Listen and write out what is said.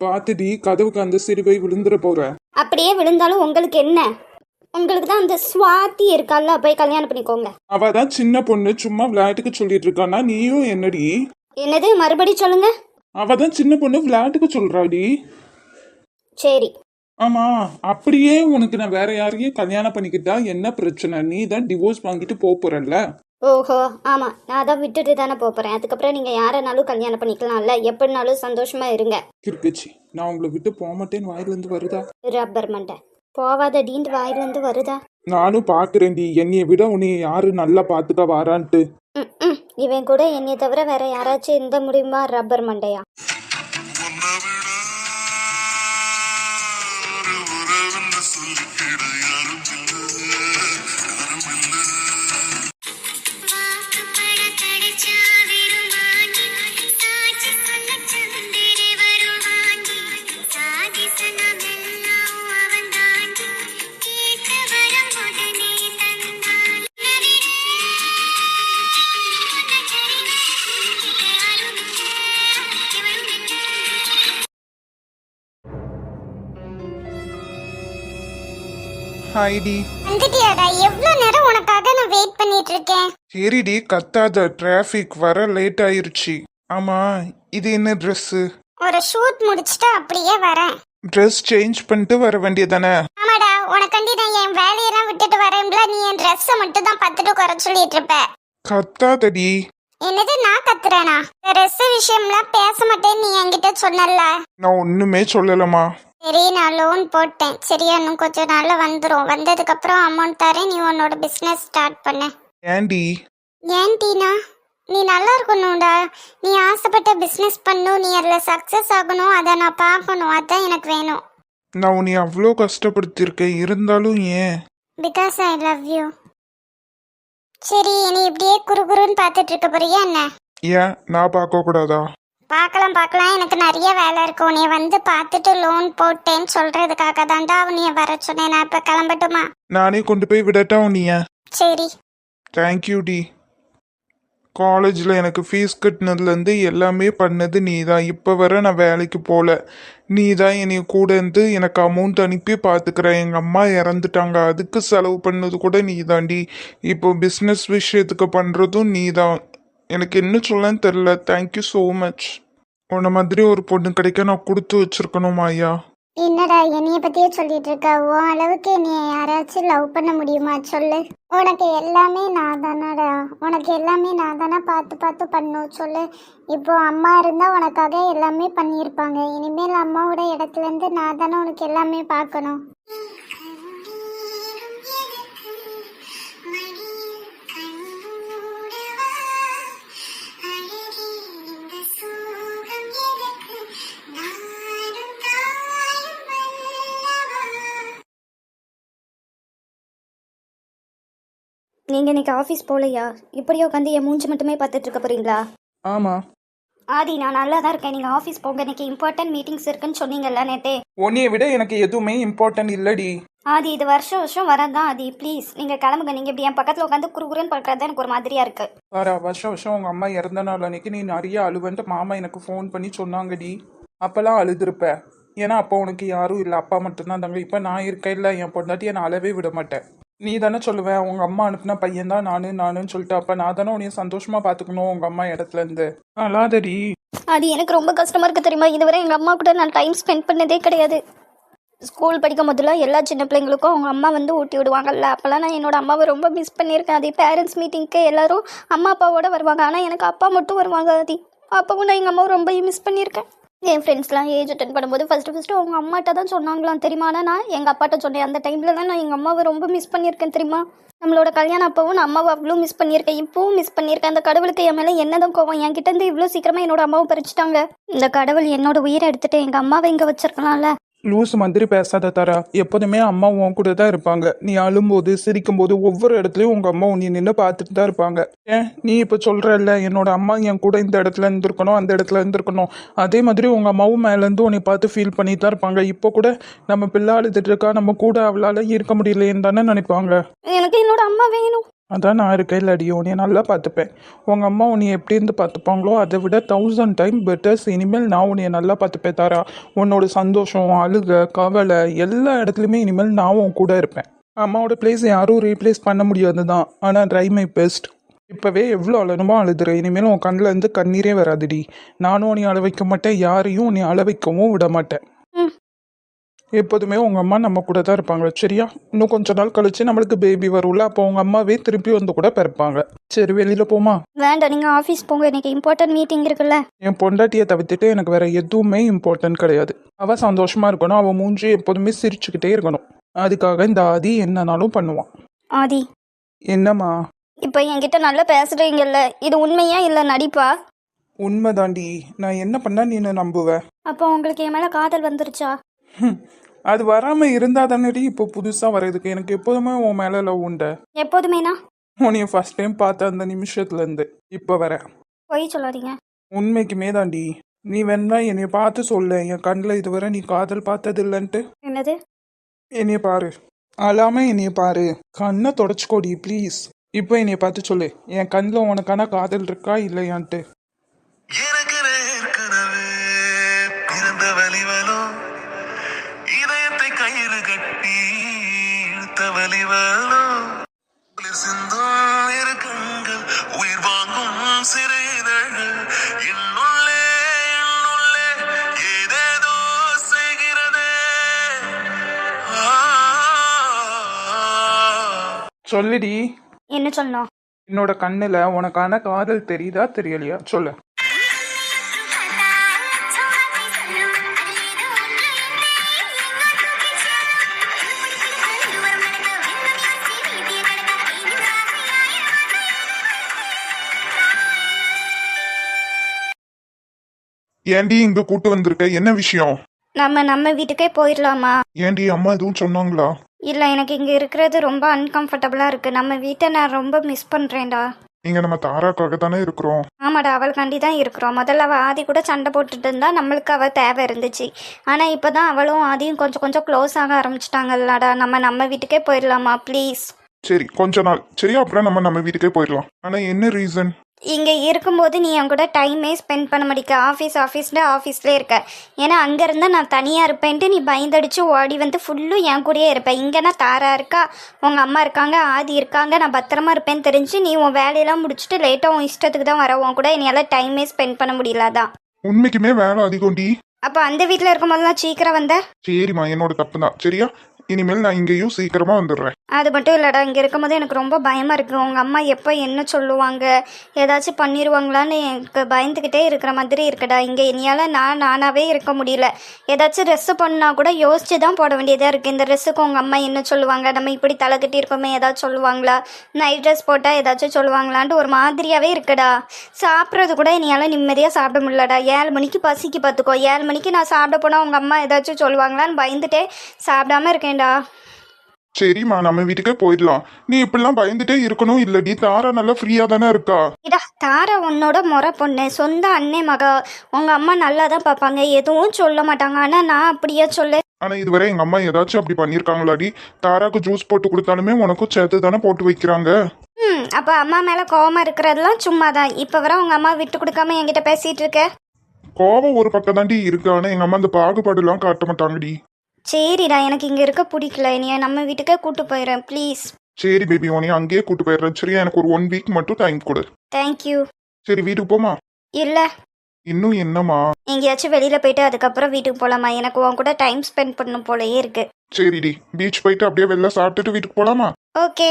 பாத்துடி, கதவுக்கு அந்த சிறுவை விழுந்துட போற. அப்படியே விழுந்தாலும் உங்களுக்கு என்ன? உங்களுக்கு தான் அந்த சுவாதி இருக்கால, போய் கல்யாணம் பண்ணிக்கோங்க. அவ தான் சின்ன பொண்ணு, சும்மா விளையாட்டுக்கு சொல்லிட்டு இருக்கானா, நீயும் என்னடி? என்னது மறுபடி சொல்லுங்க. அவ தான் சின்ன பொண்ணு, விளையாட்டுக்கு சொல்றாடி. சரி. ஆமா, அப்படியே உனக்கு நான் வேற யாரையும் கல்யாணம் பண்ணிக்கிட்டா என்ன பிரச்சனை? நீ தான் டிவோர்ஸ் வாங்கிட்டு போறல்ல. ஓஹோ, ஆமா, நான் தான் விட்டுட்டு தானே போறேன். அதுக்கப்புறம் நீங்க யாரனாலும் கல்யாணம் பண்ணிக்கலாம்ல, எப்படினாலும் சந்தோஷமா இருங்க. கிருக்கச்சி, நான் உங்களை விட்டு போக மாட்டேன்னு வாயில இருந்து வருதா? ரப்பர் மண்டை போவாத டீண்டு வாயில இருந்து வருதா? நானும் பாக்குறேன்டி, என்னைய விட உன்னை யாரு நல்லா பாத்துக்க வாரான்ட்டு. இவன் கூட என்னைய தவிர வேற யாராச்சும் இருந்த முடியுமா? ரப்பர் மண்டையா. ஹாய்டி. வந்துட்டியாடா? எவ்வளவு நேரம் உனக்காக நான் வெயிட் பண்ணிட்டு இருக்கேன். சரிடி, கத்தாத, டிராஃபிக் வர லேட் ஆயிருச்சு. ஆமா, இது என்ன ட்ரெஸ்ஸு? ஒரு ஷூட் முடிச்சிட்டு அப்படியே வரேன். ட்ரெஸ் சேஞ்ச் பண்ணிட்டு வர வேண்டியதானே? ஆமாடா, உனக்காண்டி நான் என் வேலையெல்லாம் விட்டுட்டு வரேன்ல, நீ என் ட்ரெஸ்ஸை மட்டும் தான் பார்த்துட்டு குறை சொல்லிட்டு இருப்ப. கத்தாதடி. என்னது நான் கத்துறேனா? ட்ரெஸ் விஷயம்லாம் பேச மாட்டேன்னு நீ என்கிட்ட சொன்னல. நான் ஒண்ணுமே சொல்லலமா. சரி, நான் லோன் போட்டேன். சரியா, இன்னும் கொஞ்சம் நாள்ல வந்துடும். வந்ததுக்கு அப்புறம் அமௌண்ட் தரேன், நீ உன்னோட பிசினஸ் ஸ்டார்ட் பண்ண. ஏண்டி? ஏன்டீனா, நீ நல்லா இருக்கணும்டா. நீ ஆசைப்பட்ட பிசினஸ் பண்ணும், நீ அதில் சக்ஸஸ் ஆகணும், அதை நான் பார்க்கணும். அதான் எனக்கு வேணும். நான் உன்னை அவ்வளோ கஷ்டப்படுத்திருக்கேன், இருந்தாலும் ஏன்? Because I love you. சரி, நீ இப்படியே குறுகுறுன்னு பார்த்துட்டு இருக்க போறியா என்ன? ஏன் நான் பார்க்க கூடாதா? பார்க்கலாம், எனக்கு நிறைய வேலை இருக்கும். நீ வந்து பார்த்துட்டு லோன் போட்டேன்னு சொல்றதுக்காக தான்டா உன்னைய வர சொன்னேன். நான் இப்போ கிளம்பட்டுமா? நானே கொண்டு போய் விடட்டா உன்னைய? சரி. தேங்க்யூ டி. காலேஜில் எனக்கு ஃபீஸ் கட்டினதுலேருந்து எல்லாமே பண்ணது நீ தான். இப்போ வர நான் வேலைக்கு போகல, நீ தான் என்னை கூட இருந்து எனக்கு அமௌண்ட் அனுப்பி பார்த்துக்கிறேன். எங்கள் அம்மா இறந்துட்டாங்க, அதுக்கு செலவு பண்ணது கூட நீ தாண்டி. இப்போ பிஸ்னஸ் விஷயத்துக்கு பண்ணுறதும் நீ தான். எனக்கு என்ன சொல்லன்னு தெரில. Thank you so much. உன்ன மாதிரி ஒரு பொண்ணு கிடைக்க நான் கொடுத்து வச்சிருக்கணும் ஐயா. என்னடா என்னைய பத்தியே சொல்லிட்டு இருக்க? உன் அளவுக்கு நீ யாராச்சும் லவ் பண்ண முடியுமா சொல்லு? உனக்கு எல்லாமே நான் தானடா, உனக்கு எல்லாமே நான் தானே பார்த்து பண்ணும் சொல்லு. இப்போ அம்மா இருந்தா உனக்காக எல்லாமே பண்ணியிருப்பாங்க. இனிமேல் அம்மாவோட இடத்துல இருந்து நான் தானே உனக்கு எல்லாமே பார்க்கணும். நீங்கள் இன்னைக்கு ஆஃபீஸ் போகலையா? இப்படியே உட்காந்து என் மூஞ்சி மட்டுமே பார்த்துட்டு இருக்க போறீங்களா? ஆமாம் ஆதி, நான் நல்லா தான் இருக்கேன். நீங்கள் ஆஃபீஸ் போங்க, இன்னைக்கு இம்பார்ட்டன்ட் மீட்டிங்ஸ் இருக்குன்னு சொன்னீங்கல்ல நேத்தே. உன்னைய விட எனக்கு எதுவுமே இம்பார்ட்டன்ட் இல்லடி. ஆதி, இது வருஷம் வரதான். ஆதி ப்ளீஸ் நீங்கள் கிளம்புங்க. நீங்கள் இப்படி என் பக்கத்தில் உட்காந்து குறுகுறுன்னு பார்க்குறது எனக்கு ஒரு மாதிரியா இருக்கு. வர வருஷம் உங்கள் அம்மா இறந்த நாள் அன்னைக்கு நீ நிறைய அழுவன்ட்டு மாமா எனக்கு ஃபோன் பண்ணி சொன்னாங்கடி. அப்போல்லாம் அழுதுருப்ப, ஏன்னா அப்போ உனக்கு யாரும் இல்லை, அப்பா மட்டும்தான் தங்க. இப்போ நான் இருக்கேன் இல்லை, என் பொண்டாட்டி நான் அழவே விட மாட்டேன். நீ தானே சொல்லுவேன், உங்கள் அம்மா அனுப்புன பையன் தான் நானுன்னு சொல்லிட்டு. அப்போ நான் தானே உன்னைய சந்தோஷமாக பார்த்துக்கணும் உங்கள் அம்மா இடத்துல இருந்து. அல்லாதடி. அது எனக்கு ரொம்ப கஷ்டமாக இருக்குது தெரியுமா? இதுவரை எங்கள் அம்மா கூட நான் டைம் ஸ்பெண்ட் பண்ணதே கிடையாது. ஸ்கூல் படிக்கும் போதெல்லாம் எல்லா சின்ன பிள்ளைங்களுக்கும் அவங்க அம்மா வந்து ஊட்டி விடுவாங்கல்ல, அப்போல்லாம் நான் என்னோட அம்மாவை ரொம்ப மிஸ் பண்ணியிருக்கேன். அதே பேரண்ட்ஸ் மீட்டிங்க்கு எல்லாரும் அம்மா அப்பாவோட வருவாங்க, ஆனால் எனக்கு அப்பா மட்டும் வருவாங்க. அது அப்பவும் நான் எங்கள் அம்மாவை ரொம்ப மிஸ் பண்ணியிருக்கேன். என் ஃப்ரெண்ட்ஸ்லாம் ஏஜ் அட்டன் பண்ணும்போது ஃபஸ்ட்டு அவங்க அம்மாட்ட தான் சொன்னாங்களாம் தெரியுமா? ஆனால் நான் எங்கள் அப்பாட்ட சொன்னேன். அந்த டைமில் தான் நான் எங்கள் அம்மாவை ரொம்ப மிஸ் பண்ணியிருக்கேன் தெரியுமா? நம்மளோட கல்யாணம் அப்பவும் நான் அம்மாவை அவ்வளோ மிஸ் பண்ணியிருக்கேன், இப்போவும் மிஸ் பண்ணியிருக்கேன். அந்த கடவுளுக்கு என் மேலே என்னதான் கோவம், என்கிட்ட இருந்து இவ்வளோ சீக்கிரமாக என்னோட அம்மாவை பறிச்சுட்டாங்க. இந்த கடவுள் என்னோட உயிரை எடுத்துட்டு எங்கள் அம்மாவை இங்கே வச்சிருக்கலாம்ல. லூஸ் மாதிரி பேசாத தாரா. எப்போதுமே அம்மா உன் கூட தான் இருப்பாங்க. நீ அழும்போது சிரிக்கும்போது ஒவ்வொரு இடத்துலையும் உங்கள் அம்மா உன்னை நின்று பார்த்துட்டு தான் இருப்பாங்க. ஏன் நீ இப்போ சொல்கிறல்ல, என்னோட அம்மா என் கூட இந்த இடத்துல இருந்திருக்கணும், அந்த இடத்துல இருந்திருக்கணும். அதே மாதிரி உங்கள் அம்மாவும் மேலேருந்து உன்னை பார்த்து ஃபீல் பண்ணிட்டு தான் இருப்பாங்க. இப்போ கூட நம்ம பிள்ளை அழுதுட்டு இருக்கா, நம்ம கூட அவளால் இருக்க முடியலையேன்னு தானே நினைப்பாங்க. எனக்கு என்னோட அம்மா வேணும். அதான் நான் இருக்கேன் இல்லடி, உன்னைய நல்லா பார்த்துப்பேன். உங்கள் அம்மா உன்னை எப்படி இருந்து பார்த்துப்பாங்களோ அதை விட 1000 டைம் பெட்டர்ஸ். இனிமேல் நான் உன்னைய நல்லா பார்த்துப்பேன் தாரா. உன்னோட சந்தோஷம், அழுக, கவலை எல்லா இடத்துலையுமே இனிமேல் நான் உன் கூட இருப்பேன். அம்மாவோட பிளேஸ் யாரும் ரீப்ளேஸ் பண்ண முடியாது தான், ஆனால் ட்ரை மை பெஸ்ட். இப்போவே எவ்வளோ அழணுமோ அழுதுற. இனிமேல் உன் கண்ணில் இருந்து கண்ணீரே வராதுடி. நானும் உன்னை அழ வைக்க மாட்டேன், யாரையும் உன்னை அழ வைக்கவும் விட மாட்டேன். ம். எப்போதுமே உங்கள் அம்மா நம்ம கூட தான் இருப்பாங்க, சரியா? இன்னும் கொஞ்ச நாள் கழிச்சு நம்மளுக்கு பேபி வரும்ல, அப்போ உங்கள் அம்மாவே திருப்பி வந்து கூட பிறப்பாங்க. சரி, வெளியில் போமா? வேண்டாம், நீங்கள் ஆஃபீஸ் போங்க, எனக்கு இம்பார்ட்டன்ட் மீட்டிங் இருக்குல்ல. என் பொண்டாட்டியை தவிர்த்துட்டு எனக்கு வேற எதுவுமே இம்பார்ட்டன்ட் கிடையாது. அவள் சந்தோஷமா இருக்கணும், அவள் மூஞ்சி எப்போதுமே சிரிச்சுக்கிட்டே இருக்கணும். அதுக்காக இந்த ஆதி என்னன்னாலும் பண்ணுவான். ஆதி, என்னம்மா? இப்போ என்கிட்ட நல்லா பேசுகிறீங்கல்ல, இது உண்மையா இல்லை நடிப்பா? உண்மைதாண்டி. நான் என்ன பண்ணா நீ என்ன நம்புவ? அப்போ உங்களுக்கு என் மேலே காதல் வந்துருச்சா? அது வராமல் இருந்தால் தானடி இப்போ புதுசாக வர்றதுக்கு. எனக்கு எப்போதுமே உன் மேலே லவ் உண்டு. எப்போதுமேனா? உன்னைய ஃபர்ஸ்ட் டைம் பார்த்த அந்த நிமிஷத்துலேருந்து இப்போ வர. பொய் சொல்லாதீங்க. உண்மைக்குமே தாண்டி. நீ வேணா என்னைய பார்த்து சொல்ல, என் கண்ணில் இதுவரை நீ காதல் பார்த்தது இல்லைன்ட்டு. என்னது? என்னைய பாரு, அழாம என்னைய பாரு, கண்ணை தொடச்சிக்கோடி ப்ளீஸ். இப்போ என்னைய பார்த்து சொல்லு, என் கண்ணில் உனக்கான காதல் இருக்கா இல்லையான்ட்டு. எனக்கு ஏற்கனவே பிறந்த வலிவலோ, இதயத்தை கயிறு கட்டி இழுத்த வலிவலோ, குளிர் சிந்தும் இரு கண்கள், உயிர் வாங்கும் சிறு இதழ்கள், என்னுள்ளே ஏதேதோ செய்கிறதே. சொல்லுடி. என்ன சொல்லணும்? என்னோட கண்ணில் உனக்கான காதல் தெரியுதா தெரியலையா சொல்லு. ஏண்டி இங்க கூட்டு வந்திருக்க, என்ன விஷயம்? நம்ம வீட்டுக்கே போயிடலாமா? ஏண்டி அம்மா எதுவும் சொன்னாங்களா? இல்லை, எனக்கு இங்கே இருக்கிறது ரொம்ப அன்கம்ஃபர்டபுளாக இருக்குது. நம்ம வீட்டை நான் ரொம்ப மிஸ் பண்ணுறேன்டா. இங்க நம்ம தாராக்காக தானே இருக்கிறோம். ஆமாடா, அவளுக்காண்டி தான் இருக்கிறோம். முதல்ல அவள் ஆதி கூட சண்டை போட்டுட்டு இருந்தா நம்மளுக்கு அவள் தேவை இருந்துச்சு. ஆனால் இப்போ தான் அவளும் ஆதியும் கொஞ்சம் கொஞ்சம் க்ளோஸ் ஆக ஆரம்பிச்சிட்டாங்கல்லடா. நம்ம வீட்டுக்கே போயிடலாமா ப்ளீஸ்? சரி, கொஞ்ச நாள் சரியா, அப்புறம் நம்ம வீட்டுக்கே போயிடலாம். ஆனா என்ன ரீசன்? இங்கே இருக்கும்போது நீ என் கூட டைமே ஸ்பெண்ட் பண்ண மாட்டேங்க. ஆஃபீஸ்லேயே இருக்க. ஏன்னா அங்கே இருந்தால் நான் தனியாக இருப்பேன்ட்டு நீ பயந்தடிச்சு ஓடி வந்து ஃபுல்லும் என் கூடயே இருப்பேன். இங்கேனா தாரா இருக்கா, உங்கள் அம்மா இருக்காங்க, ஆதி இருக்காங்க, நான் பத்திரமா இருப்பேன்னு தெரிஞ்சு நீ உன் வேலையெல்லாம் முடிச்சுட்டு லேட்டாக உன் இஷ்டத்துக்கு தான் வர. உன் கூட என்னால் டைமே ஸ்பெண்ட் பண்ண முடியலாதான். உண்மைக்குமே வேலை அதிகம்டி. அப்போ அந்த வீட்டில் இருக்கும்போதெல்லாம் சீக்கிரம் வந்த. சரிம்மா, என்னோட தப்பு தான், சரியா? இனிமேல் நான் இங்கேயும் சீக்கிரமா வந்துடுறேன். அது மட்டும் இல்லைடா, இங்கே இருக்கும்போது எனக்கு ரொம்ப பயமாக இருக்குது. உங்கள் அம்மா எப்போ என்ன சொல்லுவாங்க, ஏதாச்சும் பண்ணிடுவாங்களான்னு எனக்கு பயந்துக்கிட்டே இருக்கிற மாதிரி இருக்குடா. இங்கே இனியால் நானாகவே இருக்க முடியல. ஏதாச்சும் ட்ரெஸ்ஸு பண்ணால் கூட யோசிச்சு தான் போட வேண்டியதாக இருக்குது. இந்த ட்ரெஸ்ஸுக்கு உங்கள் அம்மா என்ன சொல்லுவாங்க, நம்ம இப்படி தலை கட்டி இருக்கோமே ஏதாச்சும் சொல்லுவாங்களா, நைட் ட்ரெஸ் போட்டால் ஏதாச்சும் சொல்லுவாங்களான்ட்டு ஒரு மாதிரியாகவே இருக்குடா. சாப்பிட்றது கூட இனியால் நிம்மதியாக சாப்பிட முடியலடா. 7 மணிக்கு பசிக்கு பார்த்துக்கோ. 7 மணிக்கு நான் சாப்பிட போனால் உங்கள் அம்மா ஏதாச்சும் சொல்லுவாங்களான்னு பயந்துட்டே சாப்பிடாம இருக்கேன். சரிம்மா, நம்ம வீட்டுக்கே போயிடலாம். நீ இப்படிலாம் பயந்துட்டே இருக்கணும் இல்லடி. தாரா நல்லா ஃப்ரீயா தானே இருக்கா. இடா, தாரா உன்னோட முறை பொண்ணு, சொந்த அண்ணே மகா. உங்க அம்மா நல்லா தான் பார்ப்பாங்க, எதுவும் சொல்ல மாட்டாங்க. ஆனா நான் அப்படியே சொல்லு. ஆனா இதுவரை எங்க அம்மா ஏதாச்சும் அப்படி பண்ணிருக்காங்களாடி? தாராக்கு ஜூஸ் போட்டு கொடுத்தாலுமே உனக்கும் சேர்த்து தானே போட்டு வைக்கிறாங்க. அப்ப அம்மா மேல கோவமா இருக்கிறதெல்லாம் சும்மாதான். இப்ப வர உங்க அம்மா விட்டு கொடுக்காம என்கிட்ட பேசிட்டு இருக்க. கோவம் ஒரு பக்கம் தாண்டி இருக்கு, ஆனா எங்க அம்மா அந்த பாகுபாடு எல்லாம் காட்ட மாட்டாங்கடி. சரிடா, எனக்கு இங்க இருக்க பிடிக்கல. நீ நம்ம வீட்டுக்கே கூட்டு போயிடுறேன் ப்ளீஸ். சரி பேபி, உனையும் அங்கேயே கூட்டு போயிடுறேன், சரியா? எனக்கு ஒரு 1 வீக் மட்டும் டைம் கொடு. தேங்க்யூ. சரி, வீட்டுக்கு போமா? இல்ல, இன்னும் என்னம்மா? எங்கேயாச்சும் வெளியில போயிட்டு அதுக்கப்புறம் வீட்டுக்கு போலாமா? எனக்கு உன் கூட டைம் ஸ்பெண்ட் பண்ணும் போலயே இருக்கு. சரிடி, பீச் போயிட்டு அப்படியே வெளில சாப்பிட்டுட்டு வீட்டுக்கு போலாமா? ஓகே.